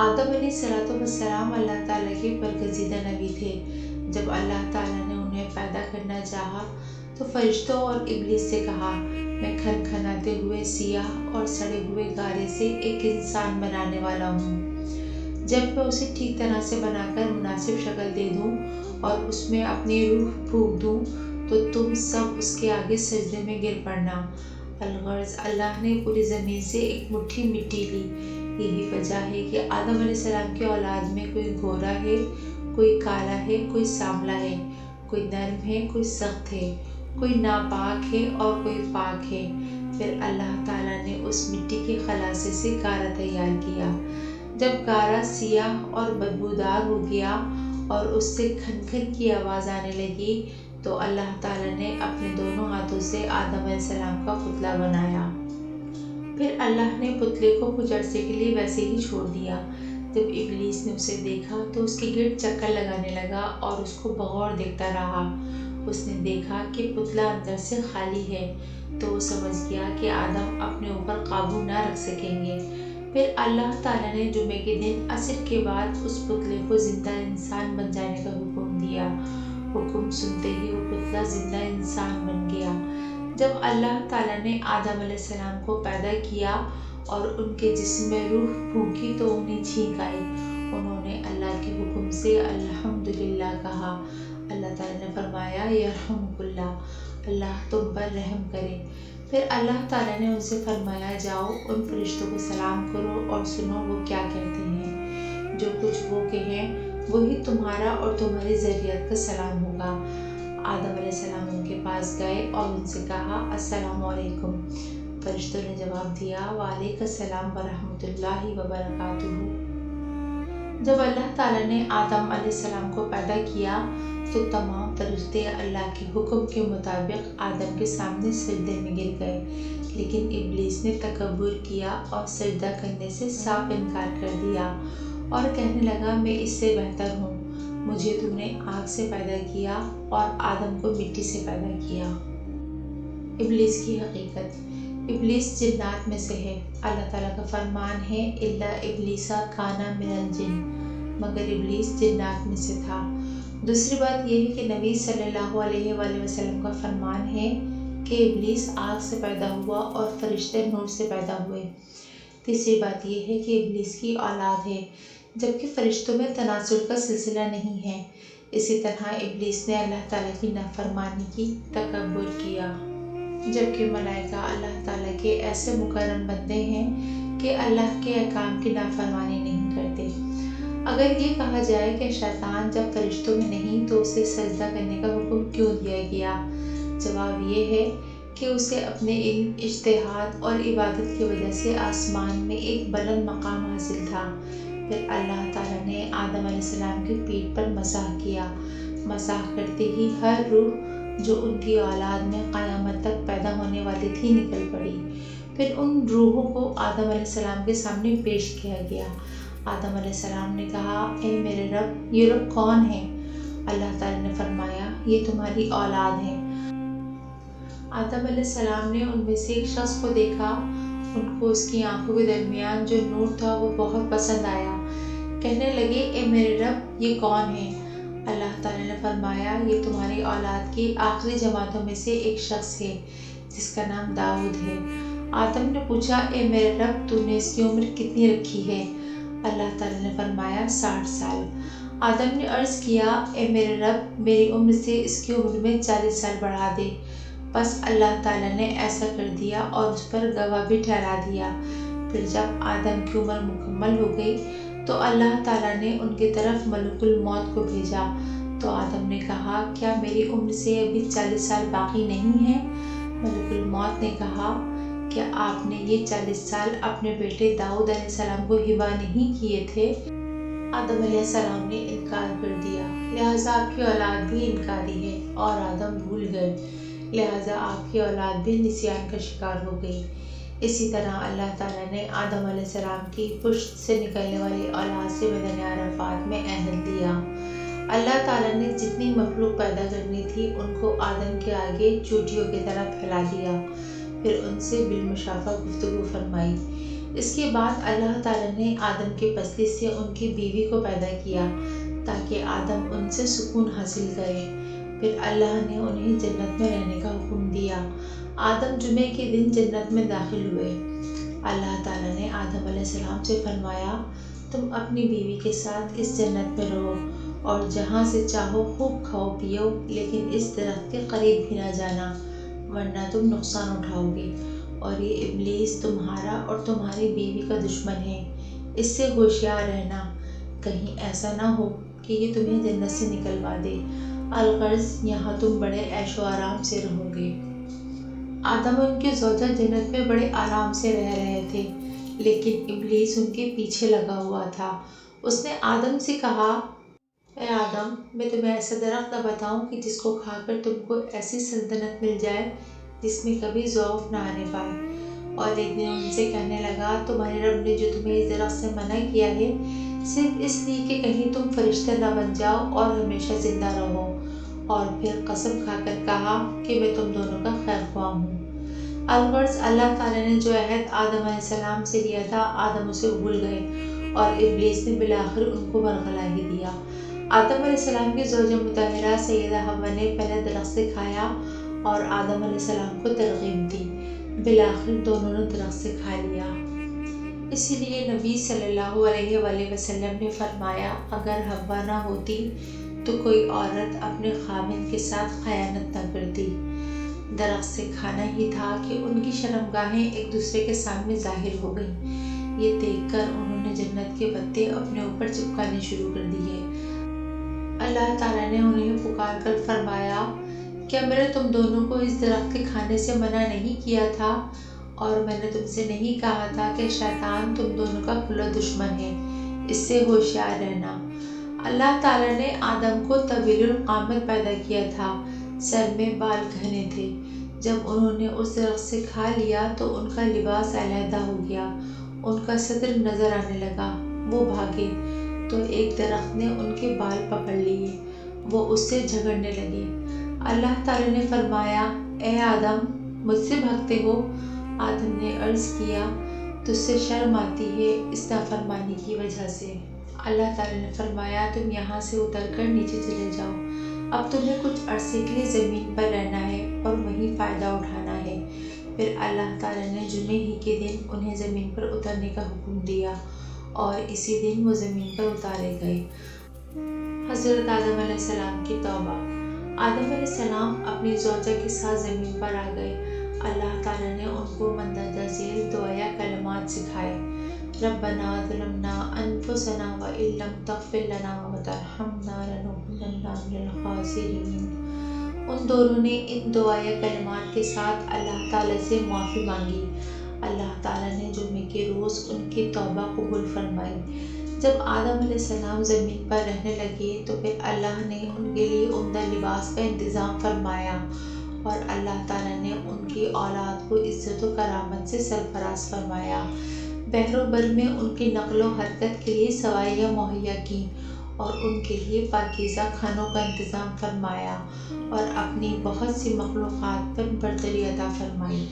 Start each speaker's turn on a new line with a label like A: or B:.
A: आदम अलैहिस्सलाम अल्लाह ताला के बरगज़ीदा नबी थे। जब अल्लाह ताला ने उन्हें पैदा करना चाहा तो फरिश्तों और इब्लीस से कहा, मैं खनखनाते हुए सियाह और सड़े हुए गारे से एक इंसान बनाने वाला हूँ। जब मैं उसे ठीक तरह से बनाकर मुनासिब शक्ल दे दूँ और उसमें अपनी रूह फूंक दूँ तो तुम सब उसके आगे सजदे में गिर पड़ना। अलगर्ज़ अल्लाह ने पूरी ज़मीन से एक मुट्ठी मिट्टी ली। यही वजह है कि आदम अलैहिस्सलाम की औलाद में कोई गोरा है, कोई काला है, कोई सांवला है, कोई नरम है, कोई सख्त है, कोई नापाक है और कोई पाक है। फिर अल्लाह ताला ने उस मिट्टी के खलासे से गारा तैयार किया। जब गारा सियाह और बदबूदार हो गया और उससे खनखन की आवाज़ आने लगी तो अल्लाह ताला ने अपने दोनों हाथों से आदम अलैहिस्सलाम का पुतला बनाया। फिर अल्लाह ने पुतले को कुछ अरसे के लिए वैसे ही छोड़ दिया। जब इब्लीस ने उसे देखा तो उसके गिर्द चक्कर लगाने लगा और उसको बगौर देखता रहा। उसने देखा कि पुतला अंदर से खाली है तो वो समझ गया कि आदम अपने ऊपर काबू ना रख सकेंगे। फिर अल्लाह ताला ने जुमे के दिन असर के बाद उस पुतले को जिंदा इंसान बन जाने का हुक्म दिया। हुक्म सुनते ही वो पुतला जिंदा इंसान बन गया। जब अल्लाह ताला ने आदम अलैहिस्सलाम को पैदा किया और उनके जिस्म में रूह फूंकी तो उन्हें छींक आई। उन्होंने अल्लाह के हुक्म से अल्हम्दुलिल्लाह कहा। अल्लाह ताला ने फरमाया, यरहमुकुल्लाह, अल्लाह तुम पर रहम करे। फिर अल्लाह ताला ने उनसे फरमाया, जाओ उन फरिश्तों को सलाम करो और सुनो वो क्या कहते हैं। जो कुछ वो कहें वही तुम्हारा और तुम्हारी ज़रियत का सलाम होगा। आदम अलैहिस्सलाम उनके पास गए और उनसे कहा, अस्सलामु अलैकुम। फरिश्तों ने जवाब दिया, वालेकुमुस्सलाम व रहमतुल्लाहि व बरकातुहू। जब अल्लाह ताला ने आदम अलैहिस्सलाम को पैदा किया तो तमाम फरिश्ते अल्लाह के हुक्म के मुताबिक आदम के सामने सजदे में गिर गए। लेकिन इब्लीस ने तकब्बुर किया और सजदा करने से साफ इनकार कर दिया और कहने लगा, मैं इससे बेहतर हूँ। मुझे तुमने आग से पैदा किया और आदम को मिट्टी से पैदा किया। इब्लीस की हकीकत। इब्लीस जिन्नात में से है। अल्लाह ताला का फरमान है, इल्ला इब्लीसा काना मिनल जिन, मगर इब्लीस जिन्नात में से था। दूसरी बात यह है कि नबी सल्लल्लाहु अलैहि वसल्लम का फरमान है कि इब्लीस आग से पैदा हुआ और फरिश्ते नूर से पैदा हुए। तीसरी बात यह है कि इब्लीस की औलाद है जबकि फरिश्तों में तनासुल का सिलसिला नहीं है। इसी तरह इब्लीस ने अल्लाह ताला की नाफरमानी की, तकब्बुर किया, जबकि मलाइका अल्लाह ताला के ऐसे मुकर्रम बंदे हैं कि अल्लाह के अहकाम की नाफरमानी नहीं करते। अगर ये कहा जाए कि शैतान जब फरिश्तों में नहीं तो उसे सजदा करने का हुक्म क्यों दिया गया, जवाब ये है कि उसे अपने इल्म, इज्तिहाद और इबादत की वजह से आसमान में एक बुलंद मकाम हासिल था। फिर अल्लाह ताला ने आदम अलैहिस्सलाम की पीठ पर मसाह किया। मसाह करते ही हर रूह जो उनकी औलाद में क़यामत तक पैदा होने वाली थी निकल पड़ी। फिर उन रूहों को आदम अलैहिस्सलाम के सामने पेश किया गया। आदम अलैहिस्सलाम ने कहा, ए मेरे रब, ये लोग कौन हैं? अल्लाह ताला ने फरमाया, ये तुम्हारी औलाद हैं। आदम अलैहिस्सलाम ने उनमें से एक शख्स को देखा। उनको उसकी आंखों के दरमियान जो नूर था वो बहुत पसंद आया। कहने लगे, ए मेरे रब, ये कौन है? अल्लाह ताला ने फरमाया, ये तुम्हारी औलाद की आखिरी जमातों में से एक शख्स है जिसका नाम दाऊद है। आदम ने पूछा, ए मेरे रब, तूने इसकी उम्र कितनी रखी है? अल्लाह ताला ने फरमाया, 60 साल। आदम ने अर्ज़ किया, ए मेरे रब, मेरी उम्र से इसकी उम्र में 40 साल बढ़ा दे। बस अल्लाह ताला ने ऐसा कर दिया और उस पर गवाह भी ठहरा दिया। फिर जब आदम की उम्र मुकम्मल हो गई तो अल्लाह ताला ने उनकी तरफ मलकुल मौत को भेजा। तो आदम ने कहा, क्या मेरी उम्र से अभी 40 साल बाकी नहीं है? मलकुल मौत ने कहा, क्या आपने ये 40 साल अपने बेटे दाऊद अलैहिस्सलाम को हिबा नहीं किए थे? आदम अलैहिस्सलाम ने इनकार कर दिया, लिहाजा आपकी औलाद भी इनकारी है। और आदम भूल गए, लिहाजा आपकी औलाद भी निस्यान का शिकार हो गई। इसी तरह अल्लाह ताला ने आदम अलैहिस्सलाम की पुश्त से निकलने वाली औलाद से मैदान अरफात में अहद लिया। अल्लाह ताला ने जितनी मखलूक पैदा करनी थी उनको आदम के आगे चोटियों की तरह फैला दिया। फिर उनसे बिलमुशाफा गुफ्तगू फरमाई। اس کے بعد اللہ تعالیٰ نے آدم کے پسلی سے ان کی بیوی کو پیدا کیا تاکہ آدم ان سے سکون حاصل کرے۔ پھر اللہ نے انہیں جنت میں رہنے کا حکم دیا۔ آدم جمعے کے دن جنت میں داخل ہوئے۔ اللہ تعالیٰ نے آدم علیہ السلام سے فرمایا، تم اپنی بیوی کے ساتھ اس جنت میں رہو اور جہاں سے چاہو خوب کھاؤ پیو، لیکن اس درخت کے قریب بھی نہ جانا ورنہ تم نقصان اٹھاؤ گے، اور یہ ابلیس تمہارا اور تمہاری بیوی کا دشمن ہے، اس سے ہوشیار رہنا، کہیں ایسا نہ ہو کہ یہ تمہیں جنت سے نکلوا دے، الغرض یہاں تم بڑے عیش و آرام سے رہو گے۔ آدم اور ان کی زوجہ جنت میں بڑے آرام سے رہ رہے تھے، لیکن ابلیس ان کے پیچھے لگا ہوا تھا۔ اس نے آدم سے کہا، اے آدم، میں تمہیں ایسا درخت نہ بتاؤں کہ جس کو کھا کر تم کو ایسی سلطنت مل جائے جس میں کبھی ضعف نہ آنے پائے۔ اور ایک دن ان سے کہنے لگا، تمہارے رب نے جو تمہیں اس درخت سے منع کیا ہے صرف اس لیے کہ کہیں تم فرشتہ نہ بن جاؤ اور ہمیشہ زندہ رہو۔ اور پھر قسم کھا کر کہا کہ میں تم دونوں کا خیر خواہ ہوں۔ الغرض اللہ تعالیٰ نے جو عہد آدم علیہ السلام سے لیا تھا، آدم اسے بھول گئے اور ابلیس نے بالآخر ان کو برگلا ہی دیا۔ آدم علیہ السلام کی زوجہ مطہرہ سیدہ حوا نے پہلے درخت سے کھایا اور آدم علیہ السلام کو ترغیب دی، بالآخر دونوں نے درخت سے کھا لیا۔ اسی لیے نبی صلی اللہ علیہ وآلہ وسلم نے فرمایا، اگر حوا نہ ہوتی تو کوئی عورت اپنے خاوند کے ساتھ خیانت نہ کرتی۔ درخت سے کھانا ہی تھا کہ ان کی شرمگاہیں ایک دوسرے کے سامنے ظاہر ہو گئیں۔ یہ دیکھ کر انہوں نے جنت کے پتے اپنے اوپر چپکانے شروع کر دیے۔ اللہ تعالیٰ نے انہیں پکار کر فرمایا، کیا میں نے تم دونوں کو اس درخت کے کھانے سے منع نہیں کیا تھا؟ اور میں نے تم سے نہیں کہا تھا کہ شیطان تم دونوں کا کھلا دشمن ہے، اس سے ہوشیار رہنا۔ اللہ تعالیٰ نے آدم کو طویل القامت پیدا کیا تھا، سر میں بال گھنے تھے۔ جب انہوں نے اس درخت سے کھا لیا تو ان کا لباس علیحدہ ہو گیا، ان کا صدر نظر آنے لگا۔ وہ بھاگے تو ایک درخت نے ان کے بال پکڑ لیے، وہ اس سے جھگڑنے لگے۔ اللہ تعالیٰ نے فرمایا، اے آدم، مجھ سے بھاگتے ہو؟ آدم نے عرض کیا، تجھ سے شرم آتی ہے اس نافرمانی کی وجہ سے۔ اللہ تعالیٰ نے فرمایا، تم یہاں سے اتر کر نیچے چلے جاؤ، اب تمہیں کچھ عرصے کے لیے زمین پر رہنا ہے اور وہیں فائدہ اٹھانا ہے۔ پھر اللہ تعالیٰ نے جمعے ہی کے دن انہیں زمین پر اترنے کا حکم دیا اور اسی دن وہ زمین پر اتارے گئے۔ حضرت آدم علیہ السلام کی توبہ۔ آدم علیہ السلام اپنی زوجہ کے ساتھ زمین پر آ گئے۔ اللہ تعالیٰ نے ان کو مندرجہ ذیل دعائے کلمات سکھائے، ربنا ظلمنا انفسنا وان لم تغفر لنا وترحمنا لنکونن من الخاسرین۔ ان دونوں نے ان دعائے کلمات کے ساتھ اللہ تعالیٰ سے معافی مانگی۔ اللہ تعالیٰ نے جمعے کے روز ان کی توبہ قبول فرمائی۔ جب آدم علیہ السلام زمین پر رہنے لگے تو پھر اللہ نے ان کے لیے عمدہ لباس کا انتظام فرمایا اور اللہ تعالیٰ نے ان کی اولاد کو عزت و کرامت سے سرفراز فرمایا۔ بحر و بر میں ان کی نقل و حرکت کے لیے سواریاں مہیا کیں اور ان کے لیے پاکیزہ کھانوں کا انتظام فرمایا اور اپنی بہت سی مخلوقات پر برتری عطا فرمائی۔